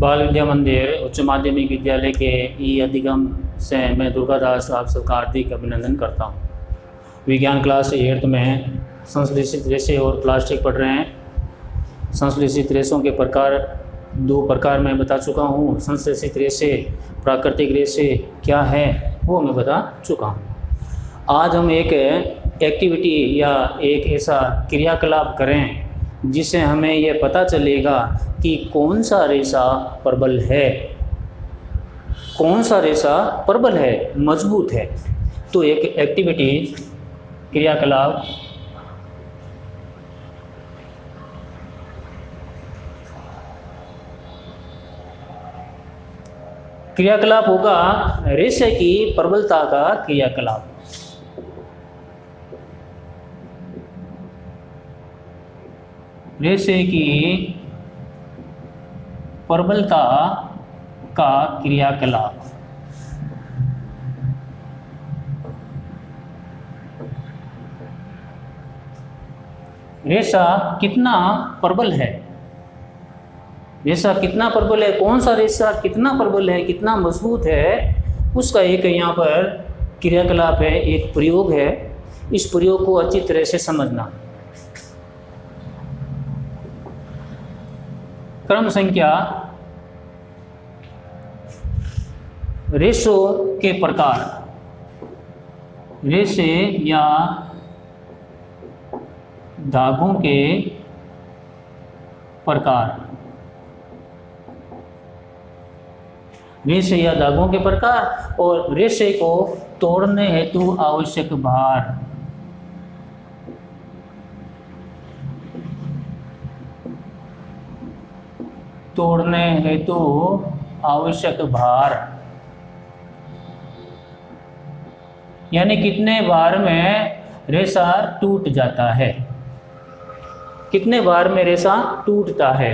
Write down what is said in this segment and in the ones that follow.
बाल विद्या मंदिर उच्च माध्यमिक विद्यालय के ई अधिगम से मैं दुर्गादास आप सबका हार्दिक अभिनंदन करता हूँ। विज्ञान क्लास 8 में संश्लेषित रेशे और प्लास्टिक पढ़ रहे हैं। संश्लेषित रेशों के प्रकार 2 प्रकार मैं बता चुका हूँ। संश्लेषित रेशे, प्राकृतिक रेशे क्या है वो मैं बता चुका हूँ। आज हम एक एक्टिविटी या एक ऐसा क्रियाकलाप करें जिससे हमें ये पता चलेगा कि कौन सा रेशा प्रबल है, कौन सा रेशा प्रबल है, मजबूत है। तो एक एक्टिविटी क्रियाकलाप होगा रेशे की प्रबलता का क्रियाकलाप। रेशे की प्रबलता का क्रियाकलाप। रेशा कितना प्रबल है, रेशा कितना प्रबल है, कौन सा रेशा कितना प्रबल है, कितना मजबूत है, उसका एक यहाँ पर क्रियाकलाप है, एक प्रयोग है। इस प्रयोग को अच्छी तरह से समझना। क्रम संख्या रेशों के प्रकार, रेशे या धागों के प्रकार, रेशे या धागों के प्रकार और रेशे को तोड़ने हेतु आवश्यक भार। तोड़ने हेतु आवश्यक भार यानी कितने भार में रेशा टूट जाता है, कितने भार में रेशा टूटता है।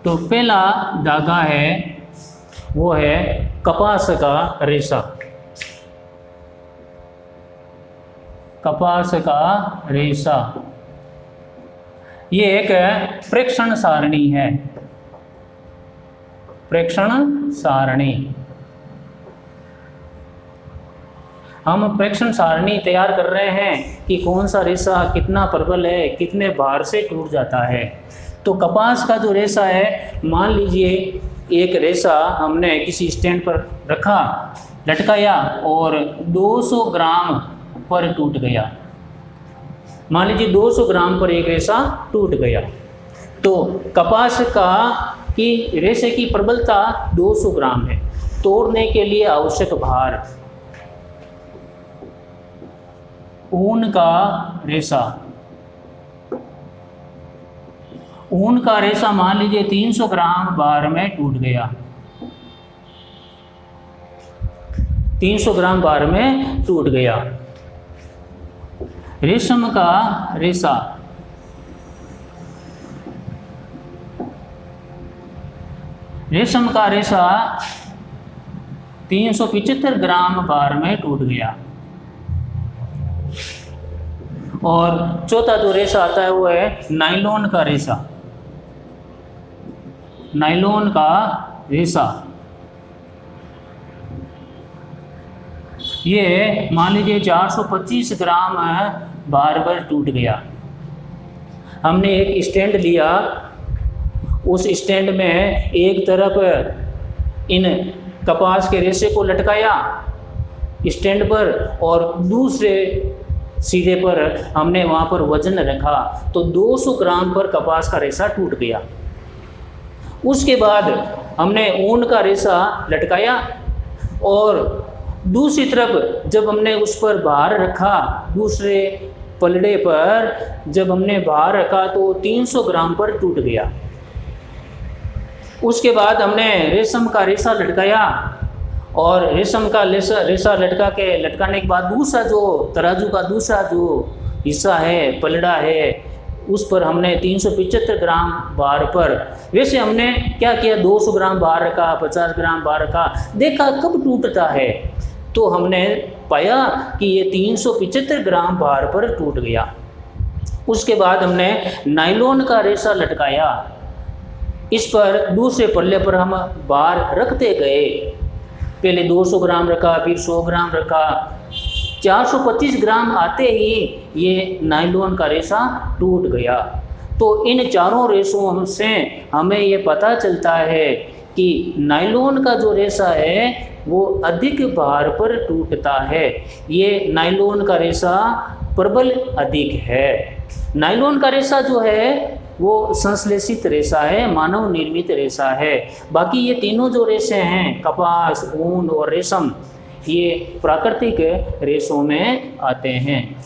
तो पहला धागा है वो है कपास का रेशा। कपास का रेशा ये एक प्रेक्षण सारणी है। प्रेक्षण सारणी, हम प्रेक्षण सारणी तैयार कर रहे हैं कि कौन सा रेशा कितना प्रबल है, कितने भार से टूट जाता है। तो कपास का जो रेशा है, मान लीजिए एक रेशा हमने किसी स्टैंड पर रखा, लटकाया और 200 ग्राम पर टूट गया। मान लीजिए 200 ग्राम पर एक रेशा टूट गया। तो कपास का कि रेशे की प्रबलता 200 ग्राम है। तोड़ने के लिए आवश्यक भार, ऊन का रेशा, ऊन का रेशा मान लीजिए 300 ग्राम भार में टूट गया। 300 ग्राम भार में टूट गया। रेशम का रेशा, रेशम का रेशा 375 ग्राम भार में टूट गया। और चौथा जो रेशा आता है वो है नायलॉन का रेशा। नायलॉन का रेशा ये मान लीजिए 425 ग्राम भार पर टूट गया। हमने एक स्टैंड लिया, उस स्टैंड में एक तरफ इन कपास के रेशे को लटकाया स्टैंड पर और दूसरे सिरे पर हमने वहाँ पर वजन रखा, तो 200 ग्राम पर कपास का रेशा टूट गया। उसके बाद हमने ऊन का रेशा लटकाया और दूसरी तरफ जब हमने उस पर भार रखा, दूसरे पलड़े पर जब हमने भार रखा तो 300 ग्राम पर टूट गया। उसके बाद हमने रेशम का रेशा लटकाया और रेशम का रेशा लटकाने के बाद दूसरा जो तराजू का दूसरा जो हिस्सा है, पलड़ा है, उस पर हमने 375 ग्राम भार पर, वैसे हमने क्या किया 200 ग्राम भार रखा, 50 ग्राम भार रखा, देखा कब टूटता है, तो हमने पाया कि ये 375 ग्राम भार पर टूट गया। उसके बाद हमने नायलॉन का रेशा लटकाया इस पर दूसरे पल्ले पर हम भार रखते गए, पहले 200 ग्राम रखा, फिर 100 ग्राम रखा, 425 ग्राम आते ही ये नायलॉन का रेशा टूट गया। तो इन चारों रेशों से हमें ये पता चलता है कि नायलॉन का जो रेशा है वो अधिक भार पर टूटता है। ये नायलॉन का रेशा प्रबल अधिक है। नायलॉन का रेशा जो है वो संश्लेषित रेशा है, मानव निर्मित रेशा है। बाकी ये तीनों जो रेशे हैं, कपास, ऊन और रेशम, ये प्राकृतिक रेशों में आते हैं।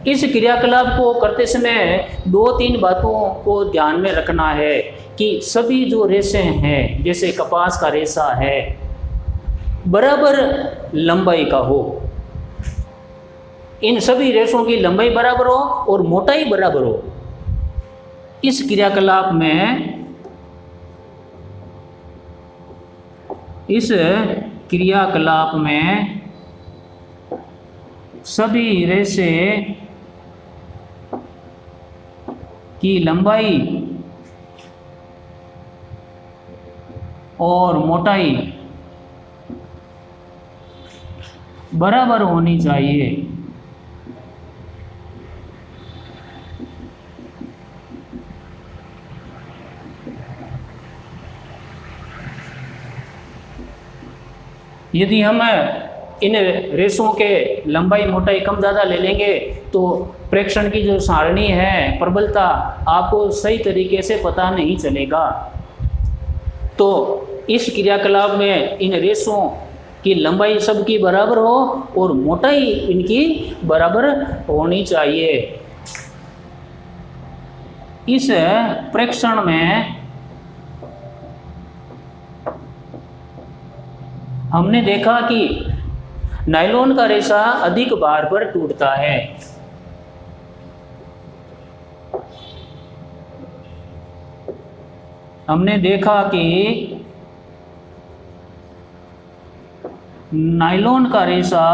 इस क्रियाकलाप को करते समय 2-3 बातों को ध्यान में रखना है कि सभी जो रेशे हैं, जैसे कपास का रेशा है, बराबर लंबाई का हो। इन सभी रेशों की लंबाई बराबर हो और मोटाई बराबर हो। इस क्रियाकलाप में सभी रेशे की लंबाई और मोटाई बराबर होनी चाहिए। यदि हम इन रेशों के लंबाई मोटाई कम ज़्यादा ले लेंगे तो प्रेक्षण की जो सारणी है, प्रबलता, आपको सही तरीके से पता नहीं चलेगा। तो इस क्रियाकलाप में इन रेशों की लंबाई सबकी बराबर हो और मोटाई इनकी बराबर होनी चाहिए। इस प्रेक्षण में हमने देखा कि नायलॉन का रेशा अधिक भार पर टूटता है। हमने देखा कि नायलॉन का रेशा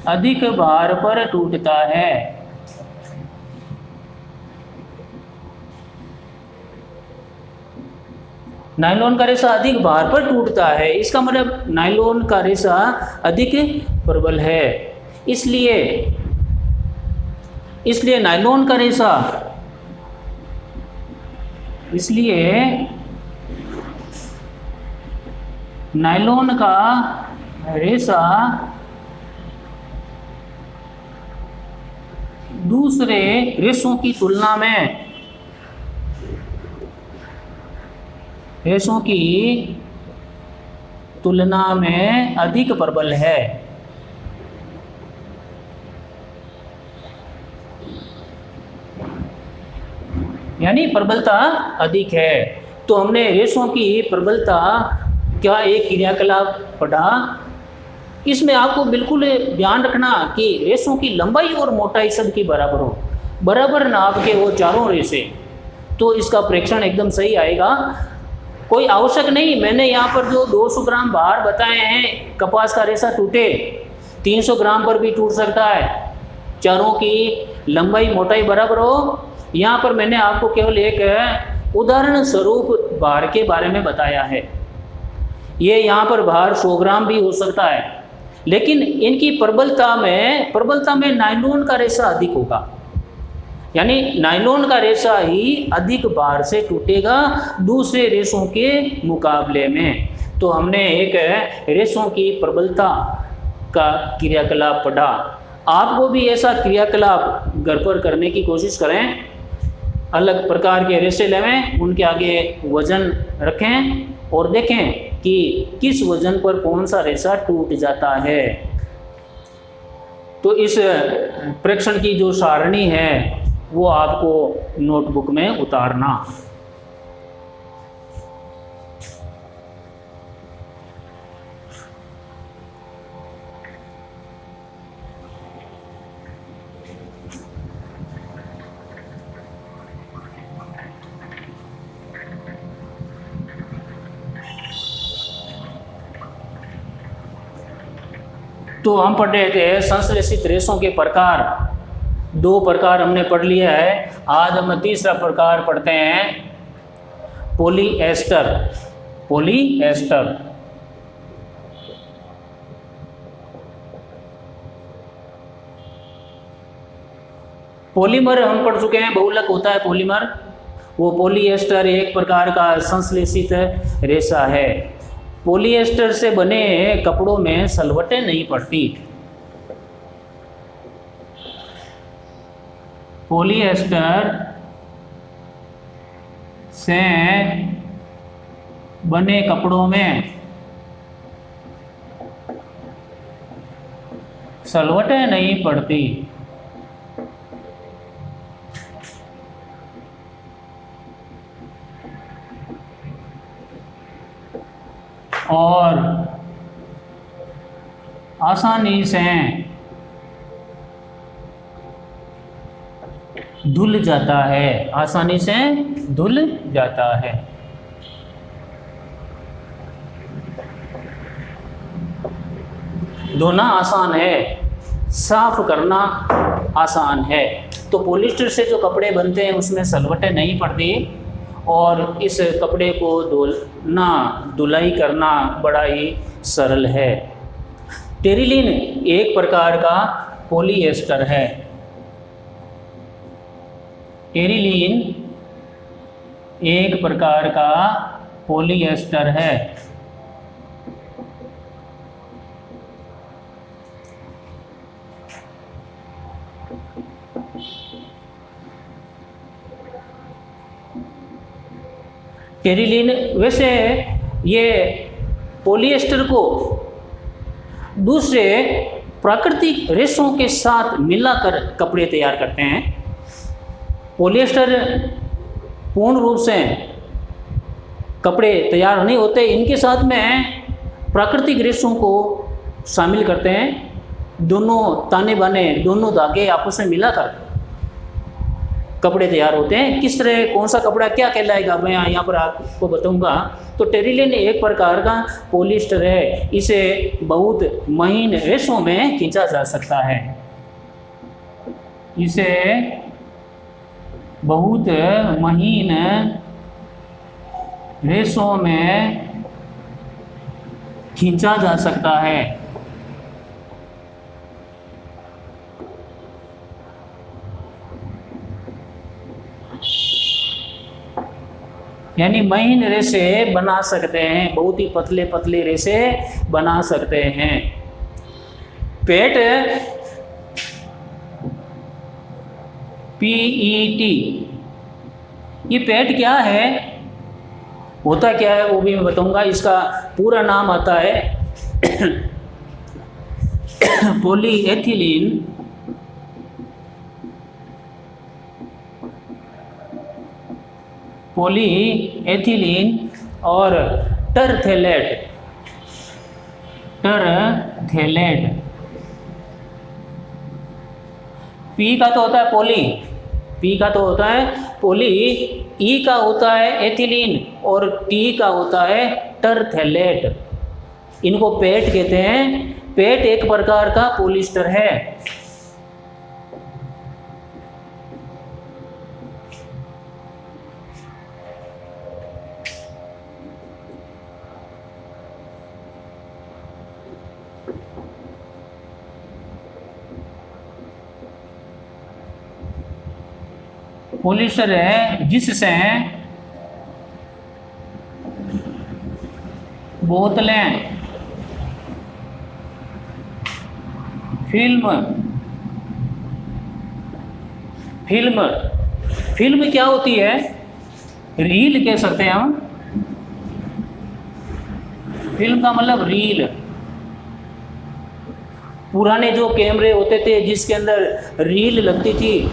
अधिक भार पर टूटता है। नायलॉन का रेशा अधिक भार पर टूटता है, इसका मतलब नायलॉन का रेशा अधिक प्रबल है। इसलिए नायलॉन का रेशा दूसरे रेशों की तुलना में अधिक प्रबल है। यानी प्रबलता अधिक है। तो हमने रेशों की प्रबलता का एक क्रियाकलाप पढ़ा। इसमें आपको बिल्कुल ध्यान रखना कि रेशों की लंबाई और मोटाई सबकी बराबर हो, बराबर नाप के वो चारों रेशे, तो इसका प्रेक्षण एकदम सही आएगा। कोई आवश्यक नहीं, मैंने यहाँ पर जो 200 ग्राम भार बताए हैं, कपास का रेशा टूटे 300 ग्राम पर भी टूट सकता है, चारों की लंबाई मोटाई बराबर हो। यहाँ पर मैंने आपको केवल एक उदाहरण स्वरूप भार के बारे में बताया है। ये यहाँ पर भार 100 ग्राम भी हो सकता है, लेकिन इनकी प्रबलता में नायलॉन का रेशा अधिक होगा। यानी नायलॉन का रेशा ही अधिक भार से टूटेगा दूसरे रेशों के मुकाबले में। तो हमने एक रेशों की प्रबलता का क्रियाकलाप पढ़ा। आपको भी ऐसा क्रियाकलाप घर पर करने की कोशिश करें। अलग प्रकार के रेशे लें, उनके आगे वजन रखें और देखें कि किस वजन पर कौन सा रेशा टूट जाता है। तो इस प्रेक्षण की जो सारणी है वो आपको नोटबुक में उतारना। तो हम पढ़ रहे थे संश्लेषित रेशों के प्रकार। 2 प्रकार हमने पढ़ लिया है। आज हम तीसरा प्रकार पढ़ते हैं, पॉलीएस्टर। पॉलीएस्टर पॉलीमर हम पढ़ चुके हैं, बहुलक होता है पॉलीमर। वो पॉलीएस्टर एक प्रकार का संश्लेषित रेशा है। पॉलीएस्टर से बने कपड़ों में सलवटें नहीं पड़ती। पॉलीएस्टर से बने कपड़ों में सलवटें नहीं पड़ती। और आसानी से धुल जाता है। आसानी से धुल जाता है। धोना आसान है, साफ करना आसान है। तो पॉलिस्टर से जो कपड़े बनते हैं उसमें सलवटें नहीं पड़ती और इस कपड़े को धुलना, धुलाई करना बड़ा ही सरल है। टेरिलीन एक प्रकार का पॉलीएस्टर है। टेरिलीन एक प्रकार का पॉलीएस्टर है। टेरिलीन वैसे ये पॉलीएस्टर को दूसरे प्राकृतिक रेशों के साथ मिलाकर कपड़े तैयार करते हैं। पॉलीएस्टर पूर्ण रूप से कपड़े तैयार नहीं होते, इनके साथ में प्राकृतिक रेशों को शामिल करते हैं। दोनों ताने बाने, दोनों धागे आपस में मिलाकर कपड़े तैयार होते हैं। किस तरह कौन सा कपड़ा क्या कहलाएगा मैं यहाँ पर आपको बताऊंगा। तो टेरिलीन एक प्रकार का पॉलिएस्टर है। इसे बहुत महीन रेशों में खींचा जा सकता है। इसे बहुत महीन रेशों में खींचा जा सकता है। यानी महीन रेशे बना सकते हैं, बहुत ही पतले पतले रेशे बना सकते हैं। पेट PET, ये पेट क्या है, होता क्या है वो भी मैं बताऊंगा। इसका पूरा नाम आता है पॉलीएथिलीन पॉलीएथिलीन और टरथेलेट। पी का तो होता है पॉली, पी का तो होता है पॉली, ई का होता है एथिलीन और टी का होता है टरथेलेट। इनको पेट कहते हैं। पेट एक प्रकार का पॉलिएस्टर है। पॉलिएस्टर है जिससे बोतलें, फिल्म क्या होती है, रील कह सकते हैं हम। फिल्म का मतलब रील। पुराने जो कैमरे होते थे जिसके अंदर रील लगती थी,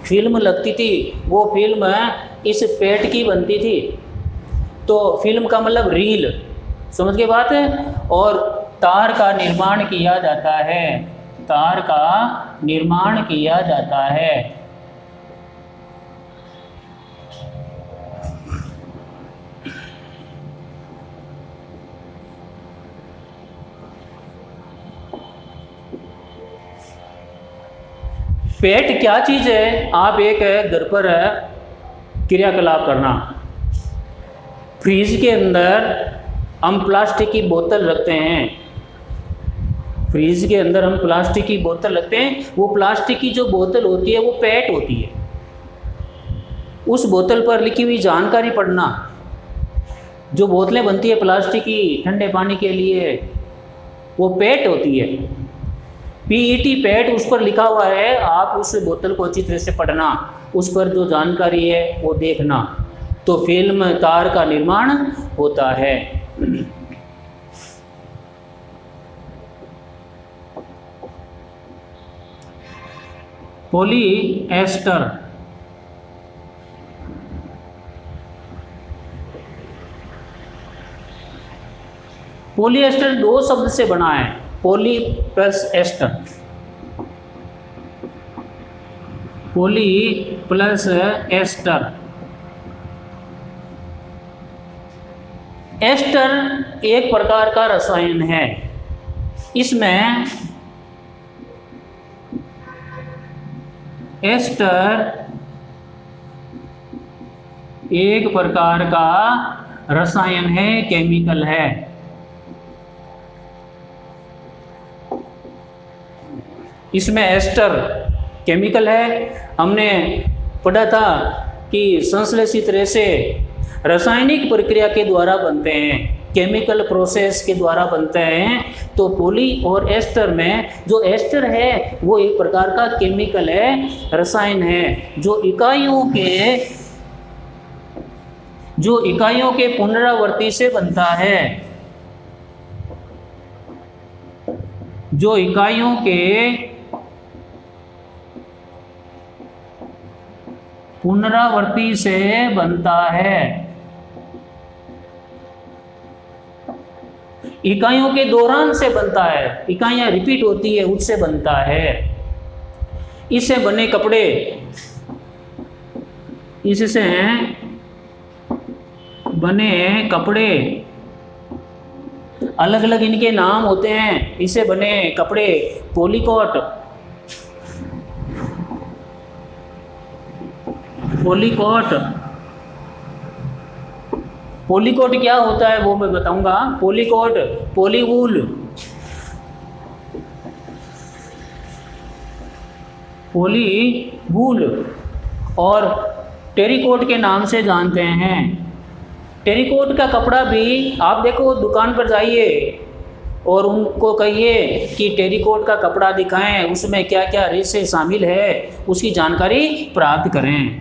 फिल्म लगती थी, वो फिल्म इस पेट की बनती थी। तो फिल्म का मतलब रील, समझ के बात है। और तार का निर्माण किया जाता है, तार का निर्माण किया जाता है। पेट क्या चीज़ है? आप एक घर पर क्रियाकलाप करना, फ्रिज के अंदर हम प्लास्टिक की बोतल रखते हैं, फ्रिज के अंदर हम प्लास्टिक की बोतल रखते हैं, वो प्लास्टिक की जो बोतल होती है वो पेट होती है। उस बोतल पर लिखी हुई जानकारी पढ़ना, जो बोतलें बनती है प्लास्टिक की ठंडे पानी के लिए, वो पेट होती है, PET पेट, उस पर लिखा हुआ है। आप उस बोतल को अच्छी तरह से पढ़ना, उस पर जो जानकारी है वो देखना, तो फिल्म तार का निर्माण होता है। पॉलीएस्टर, पॉलीएस्टर दो शब्द से बना है, poly plus ester, poly plus ester. Ester एक प्रकार का रसायन है, इसमें एस्टर एक प्रकार का रसायन है, केमिकल है। इसमें एस्टर केमिकल है। हमने पढ़ा था कि संश्लेषित रेशे रासायनिक प्रक्रिया के द्वारा बनते हैं, केमिकल प्रोसेस के द्वारा बनते हैं। तो पॉली और एस्टर में जो एस्टर है वो एक प्रकार का केमिकल है, रसायन है, जो इकाइयों के पुनरावृत्ति से बनता है, जो इकाइयों के पुनरावृत्ति से बनता है, इकाइयों के दौरान से बनता है, इकाइयां रिपीट होती है उससे बनता है। इससे बने कपड़े, इससे बने कपड़े अलग अलग इनके नाम होते हैं। इससे बने कपड़े पॉलीकोट, पॉलीकोट, पॉलीकोट क्या होता है वो मैं बताऊंगा। पॉलीकोट, पॉलीवूल, पॉलीवूल और टेरिकोट के नाम से जानते हैं। टेरिकोट का कपड़ा भी आप देखो, दुकान पर जाइए और उनको कहिए कि टेरिकोट का कपड़ा दिखाएं, उसमें क्या क्या रेशे शामिल है उसकी जानकारी प्राप्त करें।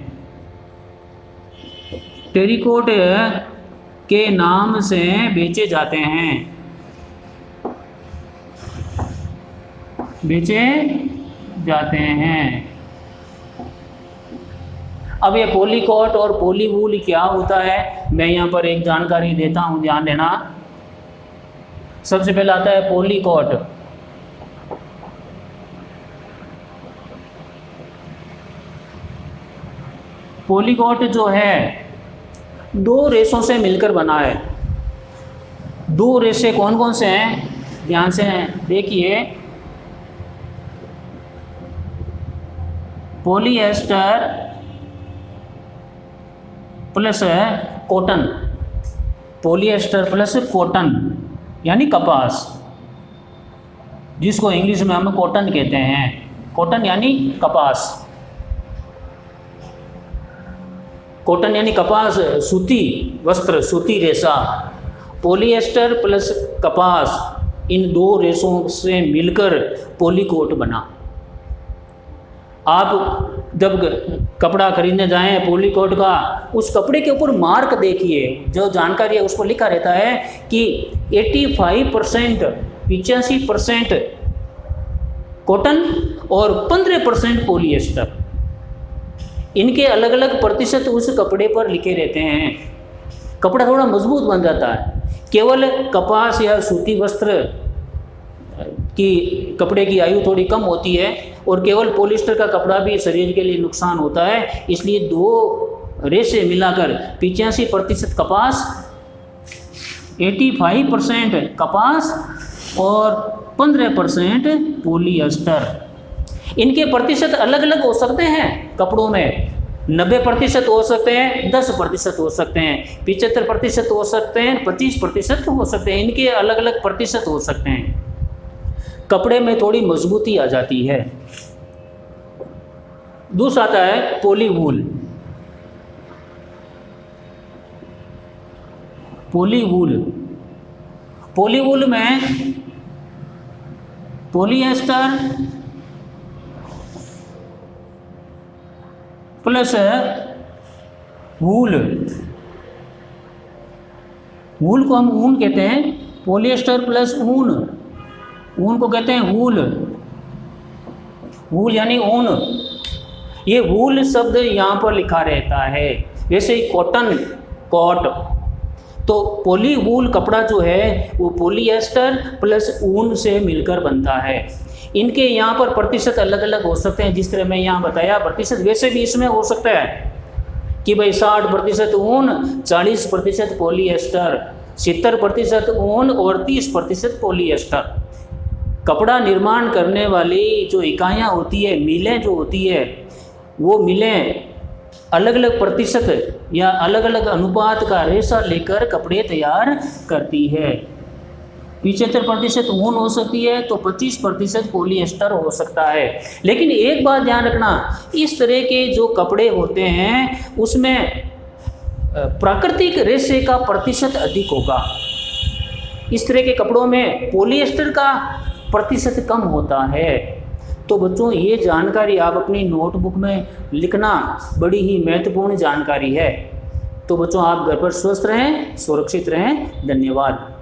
टेरिकोट के नाम से बेचे जाते हैं, बेचे जाते हैं। अब ये पॉलीकोट और पॉलीवूल क्या होता है, मैं यहाँ पर एक जानकारी देता हूँ, ध्यान देना। सबसे पहले आता है पॉलीकोट। पॉलीकोट जो है दो रेशों से मिलकर बना है। दो रेशे कौन कौन से हैं, ध्यान से देखिए। Polyester plus cotton, polyester plus cotton यानी कपास, जिसको इंग्लिश में हम कॉटन कहते हैं। कॉटन यानी कपास, कॉटन यानी कपास, सूती वस्त्र, सूती रेशा। पॉलीएस्टर प्लस कपास, इन दो रेशों से मिलकर पॉलीकोट बना। आप जब कपड़ा खरीदने जाएं पॉलीकोट का, उस कपड़े के ऊपर मार्क देखिए, जो जानकारी है उस पर लिखा रहता है कि 85% कॉटन और 15% पॉलीएस्टर। इनके अलग अलग प्रतिशत उस कपड़े पर लिखे रहते हैं। कपड़ा थोड़ा मजबूत बन जाता है। केवल कपास या सूती वस्त्र की कपड़े की आयु थोड़ी कम होती है, और केवल पॉलिस्टर का कपड़ा भी शरीर के लिए नुकसान होता है। इसलिए दो रेशे मिलाकर 85% कपास, 85% कपास और 15% पॉलीएस्टर। इनके प्रतिशत अलग अलग हो सकते हैं कपड़ों में। 90% हो सकते हैं, 10% हो सकते हैं, 75% हो सकते हैं, 25% हो सकते हैं। इनके अलग अलग प्रतिशत हो सकते हैं। कपड़े में थोड़ी मजबूती आ जाती है। दूसरा आता है पॉलीवूल। पॉलीवूल में पॉलिएस्टर प्लस वूल को हम ऊन कहते हैं। पॉलिएस्टर प्लस ऊन को कहते हैं वूल यानी ऊन। ये वूल शब्द यहाँ पर लिखा रहता है। वैसे ही कॉटन, कोट, तो पॉलीवूल कपड़ा जो है वो पॉलिएस्टर प्लस ऊन से मिलकर बनता है। इनके यहाँ पर प्रतिशत अलग अलग हो सकते हैं। जिस तरह मैं यहाँ बताया प्रतिशत, वैसे भी इसमें हो सकता है कि भाई 60% ऊन, 40% पॉलिएस्टर, 70% ऊन और 30% पॉलिएस्टर। कपड़ा निर्माण करने वाली जो इकाइयाँ होती है, मिलें जो होती है, वो मिलें अलग अलग प्रतिशत या अलग अलग अनुपात का रेशा लेकर कपड़े तैयार करती है। 75% ऊन हो सकती है तो 25% पॉलिएस्टर हो सकता है। लेकिन एक बात ध्यान रखना, इस तरह के जो कपड़े होते हैं उसमें प्राकृतिक रेशे का प्रतिशत अधिक होगा। इस तरह के कपड़ों में पॉलिएस्टर का प्रतिशत कम होता है। तो बच्चों, ये जानकारी आप अपनी नोटबुक में लिखना, बड़ी ही महत्वपूर्ण जानकारी है। तो बच्चों, आप घर पर स्वस्थ रहें, सुरक्षित रहें। धन्यवाद।